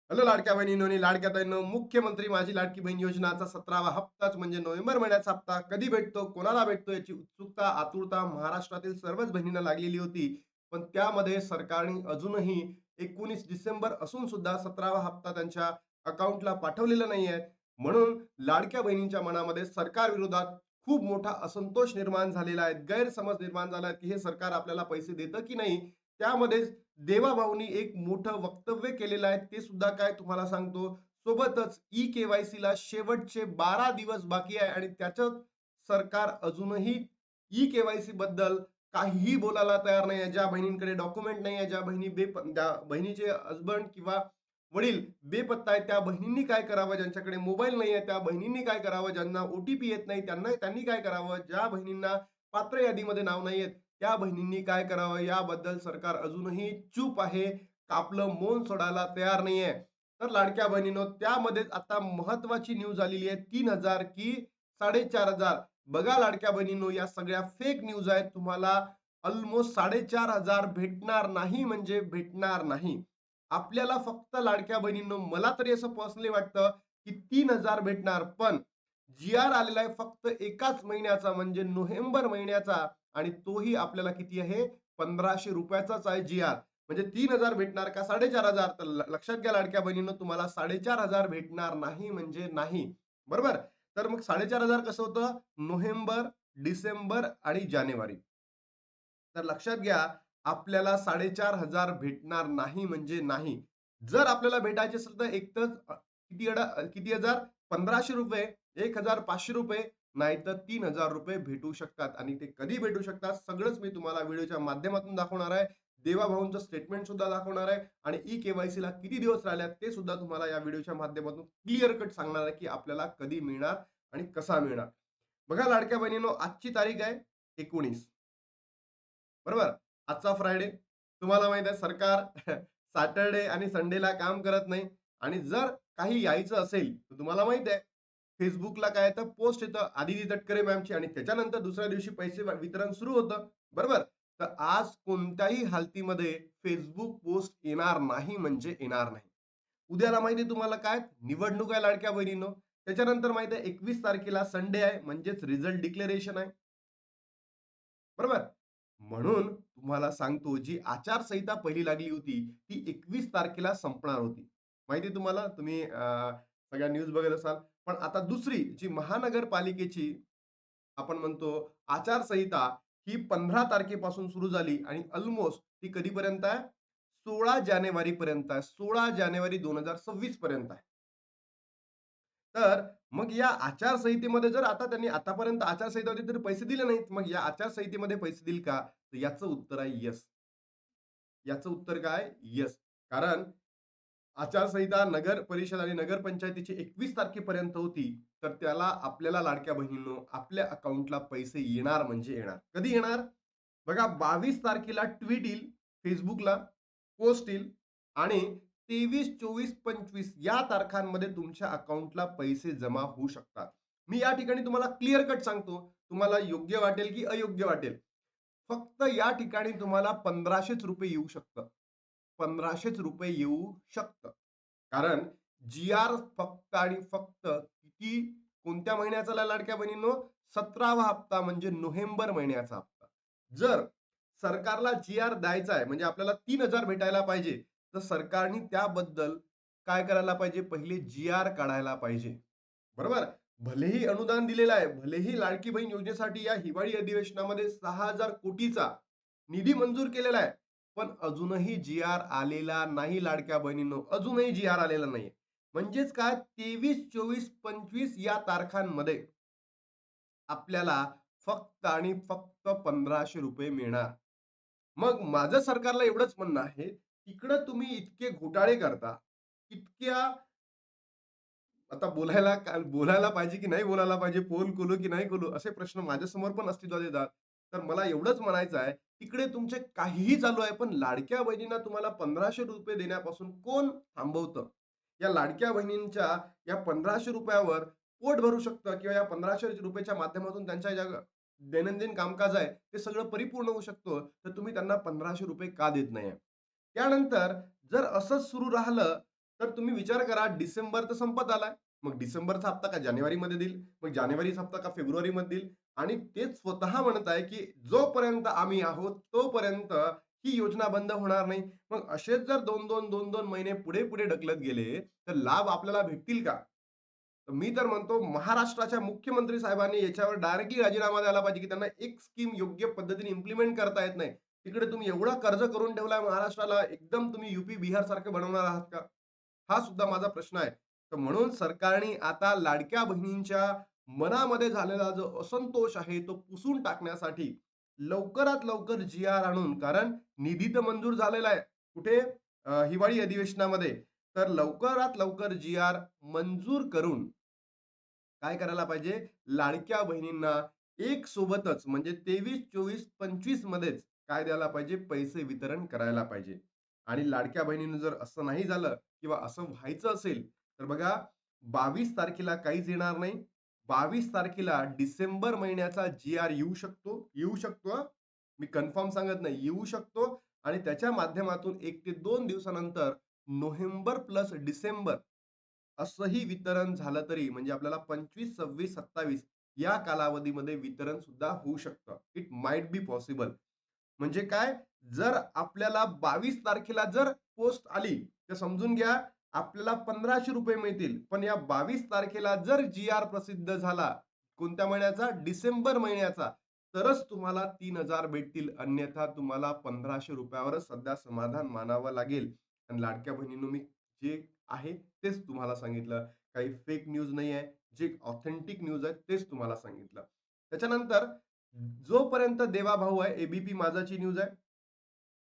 Hello लाडक्या बहिणींनो आणि लाडक्या ताईंनो, मुख्यमंत्री माझी लाडकी बहीण योजनाचा 17वा हप्ताच म्हणजे नोव्हेंबर महिन्याचा हप्ता कधी भेटतो, कोणाला भेटतो याची उत्सुकता, आतुरता महाराष्ट्रातील सर्वच बहिणींना लागलेली होती. पण त्यामध्ये सरकारने अजूनही 19 डिसेंबर असून सुद्धा 17वा हप्ता त्यांच्या अकाउंटला पाठवलेला नाहीये. म्हणून लाडक्या बहिणींच्या मनामध्ये सरकारविरोधात खूप मोठा असंतोष निर्माण झालेला आहे. गैरसमज निर्माण झाला आहे, की हे सरकार आपल्याला पैसे देतं की नाही? त्यामध्येच देवाभाऊनी एक मोठं वक्तव्य केलेलं आहे. ते सुद्धा काय तुम्हाला सांगतो. सोबतच ई-के-वाय-सीला शेवटचे 12 दिवस बाकी आहे आणि त्याच्यात सरकार अजूनही ई-के-वाय-सी बद्दल काहीही बोलायला तयार नाही आहे. ज्या बहिणींकडे डॉक्युमेंट नाही आहे, ज्या बहिणीचे हसबंड किंवा वडील बेपत्ता आहेत, त्या बहिणींनी काय करावं? ज्यांच्याकडे मोबाईल नाही आहे, त्या बहिणींनी काय करावं? ज्यांना ओ-टी-पी येत नाही, त्यांनी काय करावं? ज्या बहिणींना पात्र यादीमध्ये नाव नाही त्या बहिणींनी काय करावं याबद्दल सरकार अजूनही चूप आहे. आपलं मौन सोडायला तयार नाहीये. तर लाडक्या बहिणींनो, त्यामध्येच आता महत्वाची न्यूज आलेली आहे 3,000 की 4,500. बघा लाडक्या बहिणींनो, या सगळ्या फेक न्यूज आहेत. तुम्हाला ऑलमोस्ट 4,500 भेटणार नाही म्हणजे भेटणार नाही. आपल्याला फक्त लाडक्या बहिणींनो, मला तरी असं पर्सनली वाटतं की 3,000 भेटणार. पण जी-आर आलेला आहे फक्त एकाच महिन्याचा म्हणजे नोव्हेंबर महिन्याचा आणि तोही आपल्याला किती आहे? ₹1,500 आहे जी-आर. म्हणजे 3,000 भेटणार का 4,500? तर लक्षात घ्या लाडक्या बहिणींनो, तुम्हाला 4,500 भेटणार नाही म्हणजे नाही. बरोबर? तर मग 4,500 कसं होतं? नोव्हेंबर, डिसेंबर आणि जानेवारी. तर लक्षात घ्या, आपल्याला 4,500 भेटणार नाही म्हणजे नाही. जर आपल्याला भेटायचे असेल तर एकतर किती हजार? ₹1,500, ₹1,500 नाहीतर ₹3,000 भेटू शकतात आणि ते कधी भेटू शकतात सगळंच मी तुम्हाला व्हिडिओच्या माध्यमातून दाखवणार आहे. देवाभाऊंचं स्टेटमेंट सुद्धा दाखवणार आहे आणि ई-के-वाय-सीला किती दिवस राहिल्यात ते सुद्धा तुम्हाला या व्हिडिओच्या माध्यमातून क्लिअर कट सांगणार आहे, की आपल्याला कधी मिळणार आणि कसा मिळणार. बघा लाडक्या बहिणींनो, आजची तारीख आहे 19. बरोबर? आजचा फ्रायडे. तुम्हाला माहित आहे सरकार सॅटरडे आणि संडेला काम करत नाही आणि जर काही यायचं असेल, तर तुम्हाला माहित आहे Facebookला काय येतं पोस्ट येतं आदिती तटकरे मॅमची आणि त्याच्यानंतर दुसऱ्या दिवशी पैसे वितरण सुरू होतं. बरोबर? तर आज कोणत्याही हालतीमध्ये Facebook पोस्ट येणार नाही म्हणजे येणार नाही. उद्याला माहिती आहे तुम्हाला काय? निवडणूक आहे लाडक्या बहिणींनो. त्याच्यानंतर माहिती आहे 21 तारखेला संडे आहे म्हणजेच रिझल्ट डिक्लेरेशन आहे. बरोबर? म्हणून तुम्हाला सांगतो जी आचारसंहिता पहिली लागली होती, ती 21 तारखेला संपणार होती. माहिती आहे तुम्हाला? तुम्ही सगळ्या न्यूज बघत असाल. पण आता दुसरी जी महानगरपालिकेची आपण म्हणतो आचारसंहिता ही 15 तारखेपासून सुरू झाली आणि अल्मोस्ट ती कधीपर्यंत आहे? 16 जानेवारीपर्यंत आहे. 16 जानेवारी 2026 पर्यंत आहे. तर मग या आचारसंहितेमध्ये जर आता त्यांनी आतापर्यंत आचारसंहिता होती तरी पैसे दिले नाहीत. मग या आचारसंहितेमध्ये पैसे देईल का? तर याचं उत्तर आहे येस. याचं उत्तर काय? येस. कारण आचारसंहिता नगर परिषद आणि नगरपंचायतीची 21 तारखेपर्यंत होती. तर त्याला आपल्याला लाडक्या बहिणींनो, आपल्या अकाउंटला पैसे येणार म्हणजे येणार. कधी येणार? बघा 22 तारखेला ट्वीट येईल Facebookला, पोस्ट येईल आणि 23, 24, 25 या तारखांमध्ये तुमच्या अकाउंटला पैसे जमा होऊ शकतात. मी या ठिकाणी तुम्हाला क्लिअर कट सांगतो. तुम्हाला योग्य वाटेल की अयोग्य वाटेल. फक्त या ठिकाणी तुम्हाला ₹1,500च येऊ शकतं. ₹1,500च येऊ शकतं. कारण जी-आर फक्त आणि फक्त किती कोणत्या महिन्याचा आला लाडक्या बहिणींनो? 17वा हप्ता म्हणजे नोव्हेंबर महिन्याचा हप्ता. जर सरकारला जी-आर द्यायचा आहे म्हणजे आपल्याला 3,000 भेटायला पाहिजे, तर सरकारने त्याबद्दल काय करायला पाहिजे? पहिले जी-आर काढायला पाहिजे. बरोबर? भलेही अनुदान दिलेलं आहे, भलेही लाडकी बहीण योजनेसाठी या हिवाळी अधिवेशनामध्ये 6,000 कोटीचा निधी मंजूर केलेला आहे. पण अजूनही जी-आर आलेला नाही लाडक्या बहिणींनो. अजूनही जी-आर आलेला नाहीये. म्हणजेच काय 23, 24, 25 या तारखांमध्ये आपल्याला फक्त आणि फक्त ₹1,500 मिळणार. मग माझं सरकारला एवढंच म्हणणं आहे, तिकडं तुम्ही इतके घोटाळे करता, इतक्या आता बोलायला पाहिजे की नाही बोलायला पाहिजे, पोल खोलू की नाही खोलू, असे प्रश्न माझ्यासमोर पण अस्तित्वात येतात. तर मला एवढंच म्हणायचं आहे, तिकडे तुमचे काहीही चालू आहे, पण लाडक्या बहिणींना तुम्हाला ₹1,500 देण्यापासून कोण थांबवतं? या लाडक्या बहिणींच्या या ₹1,500 वर पोट भरू शकतं किंवा या ₹1,500 माध्यमातून त्यांच्या ज्या दैनंदिन कामकाज आहे, ते सगळं परिपूर्ण होऊ शकतं. तर तुम्ही त्यांना ₹1,500 का देत नाही? त्यानंतर जर असंच सुरू राहिलं तर तुम्ही विचार करा, डिसेंबर तर संपत आलाय. मग डिसेंबरचा हप्ता का जानेवारीमध्ये देईल, मग जानेवारीचा हप्ता का फेब्रुवारीमध्ये देईल आणि ते स्वतः म्हणत आहे, की जोपर्यंत आम्ही आहोत, तोपर्यंत ही योजना बंद होणार नाही. मग असेच जर 2-2, 2-2 महिने पुढे-पुढे ढकलत गेले, तर लाभ आपल्याला भेटतील का? तर मी तर म्हणतो महाराष्ट्राच्या मुख्यमंत्री साहेबांनी याच्यावर डायरेक्टली राजीनामा द्यायला पाहिजे, की त्यांना एक स्कीम योग्य पद्धतीने इम्प्लिमेंट करता येत नाही. तिकडे तुम्ही एवढं कर्ज करून ठेवलाय महाराष्ट्राला, एकदम तुम्ही यूपी, बिहारसारखं बनवणार आहात का? हा सुद्धा माझा प्रश्न आहे. तर म्हणून सरकारने आता लाडक्या बहिणींच्या मनामध्ये झालेला जो असंतोष आहे, तो पुसून टाकण्यासाठी लवकरात लवकर जी-आर आणून, कारण निधी तर मंजूर झालेला आहे. कुठे? हिवाळी अधिवेशनामध्ये. तर लवकरात लवकर जी-आर मंजूर करून काय करायला पाहिजे? लाडक्या बहिणींना एक सोबतच म्हणजे 23, 24, 25 मध्येच काय द्यायला पाहिजे? पैसे वितरण करायला पाहिजे. आणि लाडक्या बहिणींनो जर असं नाही झालं किंवा असं व्हायचं असेल, तर बघा 22 तारखेला काहीच येणार नाही. 22 तारखेला डिसेंबर महिन्याचा जी-आर येऊ शकतो. येऊ शकतो हां. मी कन्फर्म सांगत नाही. येऊ शकतो आणि त्याच्या माध्यमातून 1 ते 2 दिवसानंतर नोव्हेंबर प्लस डिसेंबर असंही वितरण झालं तरी म्हणजे आपल्याला 25, 26, 27 या कालावधीमध्ये वितरण सुद्धा होऊ शकतं. It might be possible. म्हणजे काय? जर आपल्याला 22 तारखेला जर पोस्ट आली, तर समजून घ्या आपल्याला ₹1500 मिळतील. पण या 22 तारखेला जर जी-आर प्रसिद्ध झाला, कोणत्या महिन्याचा? डिसेंबर महिन्याचा, तरच तुम्हाला 3000 भेटतील. अन्यथा तुम्हाला ₹1500 वरच सध्या समाधान मानावं लागेल. आणि लाडक्या बहिणींनो, मी जे आहे तेच तुम्हाला सांगितलं. काही फेक न्यूज नाही आहे. जे ऑथेंटिक न्यूज आहे तेच तुम्हाला सांगितलं. त्याच्यानंतर जोपर्यंत देवाभाऊ आहे, एबीपी माझाची न्यूज आहे.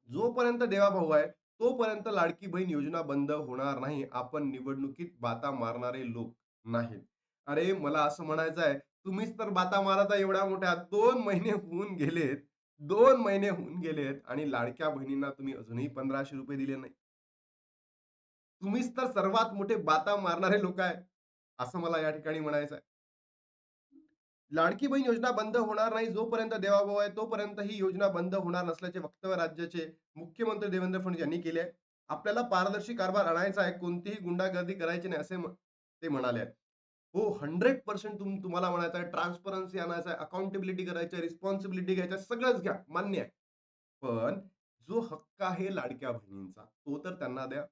जोपर्यंत देवाभाऊ आहे, तोपर्यंत लाडकी बहीण योजना बंद होणार नाही. आपण निवडणुकीत बाता मारणारे लोक नाहीत. अरे, मला असं म्हणायचं आहे, तुम्हीच तर बाता मारत आहे एवढ्या मोठ्या. 2 महिने होऊन गेलेत. 2 महिने होऊन गेलेत आणि लाडक्या बहिणींना तुम्ही अजूनही ₹1500 दिले नाही. तुम्हीच तर सर्वात मोठे बाता मारणारे लोक आहे, असं मला या ठिकाणी म्हणायचं आहे. लाडकी बहीण योजना बंद होणार नाही जोपर्यंत देवाभाऊ आहे, तोपर्यंत ही योजना बंद होणार नसल्याचे वक्तव्य राज्याचे मुख्यमंत्री देवेंद्र फडणवीस यांनी केले आहे. आपल्याला पारदर्शी कारभार आणायचा आहे, कोणतीही गुंडागर्दी करायची नाही, ते म्हणाले आहेत. हो, 100% तुम्हाला म्हणायचं आहे, ट्रान्सपरन्सी आणायचं आहे, अकाउंटेबिलिटी करायची आहे, रिस्पॉन्सिबिलिटी घ्यायची आहे, सगळंच घ्या, मान्य आहे. पण जो हक्क आहे लाडक्या बहिणींचा, तो तर त्यांना द्या.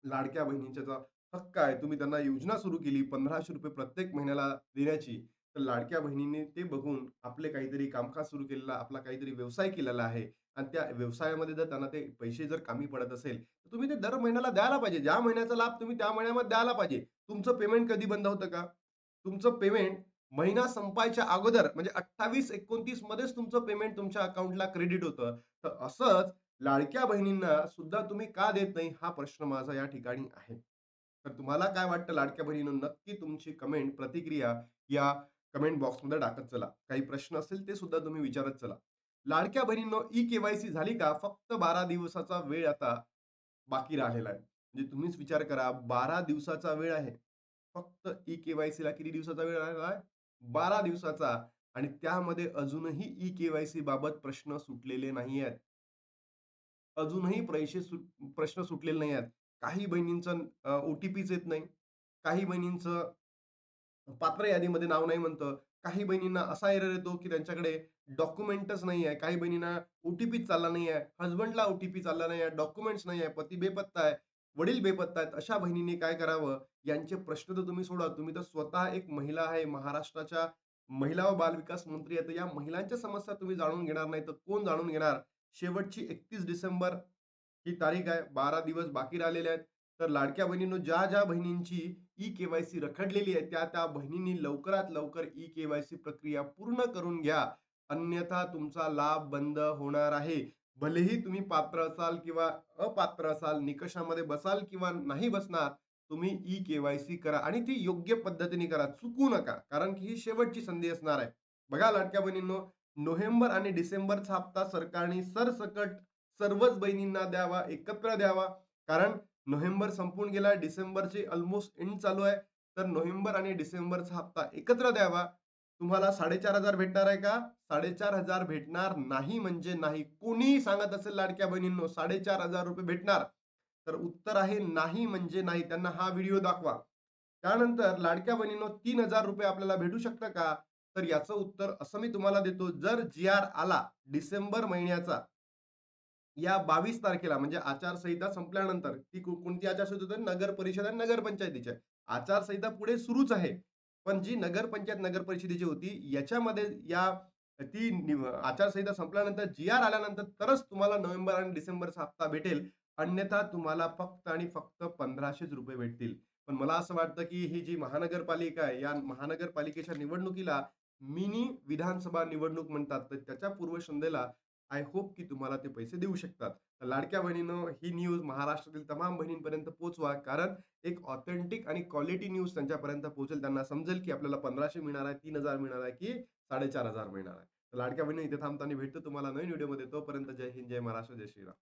लाडक्या बहिणींचा जो हक्क आहे, तुम्ही त्यांना योजना सुरू केली ₹1500 प्रत्येक महिन्याला देण्याची. तर लाडक्या बहिणींनी ते बघून आपले काहीतरी कामकाज सुरू केलेलं, आपला काहीतरी व्यवसाय केलेला आहे आणि त्या व्यवसायामध्ये जर त्यांना ते पैसे जर कमी पडत असेल, तर तुम्ही ते दर महिन्याला द्यायला पाहिजे. ज्या महिन्याचा लाभ तुम्ही त्या महिन्यामध्ये द्यायला पाहिजे. तुमचं पेमेंट कधी बंद होतं का? तुमचं पेमेंट महिना संपायच्या अगोदर म्हणजे 28-29 मध्येच तुमचं पेमेंट तुमच्या अकाउंटला क्रेडिट होतं. तर असंच लाडक्या बहिणींना सुद्धा तुम्ही का देत नाही? हा प्रश्न माझा या ठिकाणी आहे. तर तुम्हाला काय वाटतं लाडक्या बहिणींनो? नक्की तुमची कमेंट, प्रतिक्रिया या कमेंट बॉक्समध्ये टाकत चला. काही प्रश्न असेल ते सुद्धा तुम्ही विचारत चला. लाडक्या बहिणींनो, ई-के-वाय-सी झाली का? फक्त 12 दिवसाचा वेळ आता बाकी राहिलेला आहे. म्हणजे तुम्हीच विचार करा 12 दिवसाचा वेळ आहे. फक्त ई-के-वाय-सीला किती दिवसाचा वेळ राहिला आहे? 12 दिवसाचा आणि त्यामध्ये अजूनही ई-के-वाय-सी बाबत प्रश्न सुटलेले नाही आहेत. अजूनही प्रश्न सुटलेले नाही आहेत. काही बहिणींचं ओ-टी-पीच येत नाही. काही बहिणींचं पात्र यादीमध्ये नाव नाही म्हणतं. काही बहिणींना असा एरर येतो, की त्यांच्याकडे डॉक्युमेंटच नाही आहे. काही बहिणींना ओ-टी-पीच चालला नाही आहे. हसबंडला ओ-टी-पी चालला नाही आहे. डॉक्युमेंट्स नाही आहे. पती बेपत्ता आहे. वडील बेपत्ता आहेत. अशा बहिणींनी काय करावं? यांचे प्रश्न तर तुम्ही सोडा. तुम्ही तर स्वतः एक महिला आहे. महाराष्ट्राच्या महिला व बालविकास मंत्री आहेत. तर या महिलांच्या समस्या तुम्ही जाणून घेणार नाही तर कोण जाणून घेणार? शेवटची 31 डिसेंबर ही तारीख आहे. 12 दिवस बाकी राहिलेले आहेत. तर लाडक्या बहिणींनो, ज्या बहिणींची ई-के-वाय-सी रखडलेली आहे, त्या बहिणींनी लवकरात लवकर ई-के-वाय-सी प्रक्रिया पूर्ण करून घ्या. अन्यथा तुमचा लाभ बंद होणार आहे. भलेही तुम्ही पात्र असाल किंवा अपात्र असाल, निकषामध्ये बसाल किंवा नाही बसणार, तुम्ही ई-के-वाय-सी करा आणि ती योग्य पद्धतीने करा. चुकू नका. कारण की ही शेवटची संधी असणार आहे. बघा लाडक्या बहिणींनो, नोव्हेंबर आणि डिसेंबरचा हप्ता सरकारने सरसकट सर्वच बहिणींना द्यावा, एकत्र द्यावा. कारण नोव्हेंबर संपून गेला, डिसेंबरची अल्मोस्ट एंड चालू आहे. तर नोव्हेंबर आणि डिसेंबरचा हप्ता एकत्र द्यावा. तुम्हाला 4,500 भेटणार आहे का? 4,500 भेटणार नाही म्हणजे नाही. कोणीही सांगत असेल लाडक्या बहिणींनो, ₹4,500 भेटणार. तर उत्तर आहे नाही म्हणजे नाही. त्यांना हा व्हिडिओ दाखवा. त्यानंतर लाडक्या बहिणींनो ₹3000 आपल्याला भेटू शकतं का? तर याचं उत्तर असं मी तुम्हाला देतो, जर जी-आर आला डिसेंबर महिन्याचा या 22 तारखेला म्हणजे आचारसंहिता संपल्यानंतर, ती कोणती आचारसंहिता होती? नगर परिषद आणि नगरपंचायतीची. आचारसंहिता पुढे सुरूच आहे. पण जी नगरपंचायत, नगरपरिषदेची होती, याच्यामध्ये ती आचारसंहिता संपल्यानंतर जी-आर आल्यानंतर तरच तुम्हाला नोव्हेंबर आणि डिसेंबरचा हप्ता भेटेल. अन्यथा तुम्हाला फक्त आणि फक्त ₹1500 भेटतील. पण मला असं वाटतं, की ही जी महानगरपालिका आहे, या महानगरपालिकेच्या निवडणुकीला मिनी विधानसभा निवडणूक म्हणतात. तर त्याच्या पूर्वसंध्येला आय होप की तुम्हाला ते पैसे देऊ शकतात. तर लाडक्या बहिणीनं ही न्यूज महाराष्ट्रातील तमाम बहिणींपर्यंत पोहोचवा. कारण एक ऑथेंटिक आणि क्वालिटी न्यूज त्यांच्यापर्यंत पोहोचेल. त्यांना समजेल की आपल्याला 1500 मिळणार आहे, 3000 मिळणार आहे की 4500 मिळणार आहे. तर लाडक्या बहिणी इथे थांबताना भेटतो तुम्हाला नवीन व्हिडिओमध्ये. तोपर्यंत जय हिंद, जय महाराष्ट्र, जय श्रीराम.